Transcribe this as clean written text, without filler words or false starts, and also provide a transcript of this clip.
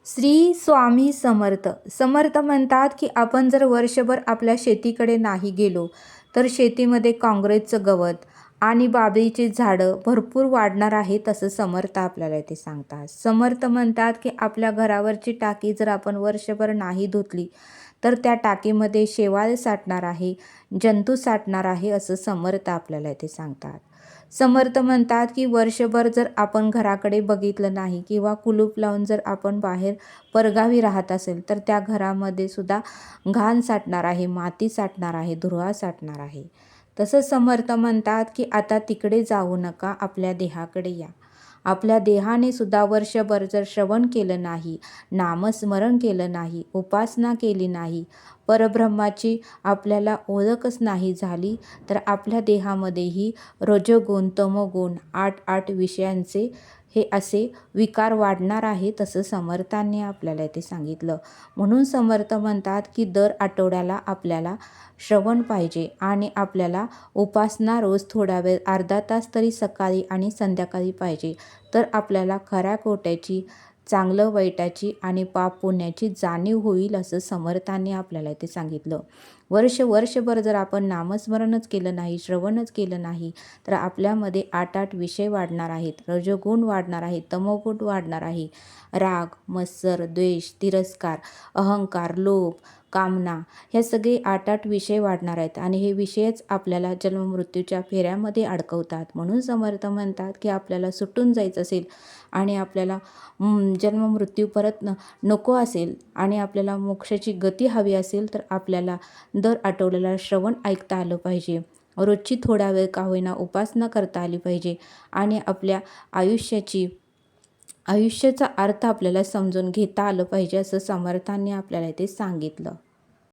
श्री स्वामी समर्थ समर्थ म्हणतात की आपण जर वर्षभर आपल्या शेतीकडे नाही गेलो तर शेतीमध्ये काँग्रेसचं गवत आणि बाभळीची झाडं भरपूर वाढणार आहेत असं समर्थ आपल्याला इथे सांगतात. समर्थ म्हणतात की आपल्या घरावरची टाकी जर आपण वर्षभर नाही धुतली तर त्या टाकीमध्ये शेवाळ साठणार आहे, जंतू साठणार आहे असं समर्थ आपल्याला इथे सांगतात. समर्थ म्हणतात की वर्षभर जर आपण घराकडे बघितलं नाही किंवा कुलूप लावून जर आपण बाहेर परगावी राहत असेल तर त्या घरामध्ये सुद्धा घाण साठणार आहे, माती साठणार आहे, धुरळा साठणार आहे. तसंच समर्थ म्हणतात की आता तिकडे जाऊ नका, आपल्या देहाकडे या. आपल्या देहाने सुद्धा वर्षभर जर श्रवण केलं नाही, नामस्मरण केलं नाही, उपासना केली नाही, परब्रह्माची आपल्याला ओळखच नाही झाली तर आपल्या देहामध्येही रजोगुण, तमोगुण, 8 विषयांचे हे असे विकार वाढणार आहे तसं समर्थांनी आपल्याला इथे सांगितलं. म्हणून समर्थ म्हणतात की दर आठवड्याला आपल्याला श्रवण पाहिजे आणि आपल्याला उपासना रोज थोडा वेळ अर्धा तास तरी सकाळी आणि संध्याकाळी पाहिजे. तर आपल्याला खऱ्या खोट्याची, चांगलं वाईटाची आणि पाप पुण्याची जाणीव होईल असं समर्थांनी आपल्याला इथे सांगितलं. वर्षभर जर आपण नामस्मरणच केलं नाही, श्रवणच केलं नाही तर आपल्यामध्ये 8 विषय वाढणार आहेत, रजोगुण वाढणार आहे, तमोगुण वाढणार आहे, राग, मत्सर, द्वेष, तिरस्कार, अहंकार, लोभ, कामना हे सगळे 8 विषय वाढणार आहेत आणि हे विषयच आपल्याला जन्ममृत्यूच्या फेऱ्यामध्ये अडकवतात. म्हणून समर्थ म्हणतात की आपल्याला सुटून जायचं असेल आणि आपल्याला जन्ममृत्यू परत नको असेल आणि आपल्याला मोक्षाची गती हवी असेल तर आपल्याला दर आठवड्याला श्रवण ऐकता आलं पाहिजे. रोजची थोडा वेळ का होईना उपासना करता आली पाहिजे आणि आपल्या आयुष्याचा अर्थ आपल्याला समजून घेता आलं पाहिजे असं समर्थांनी आपल्याला इथे सांगितलं.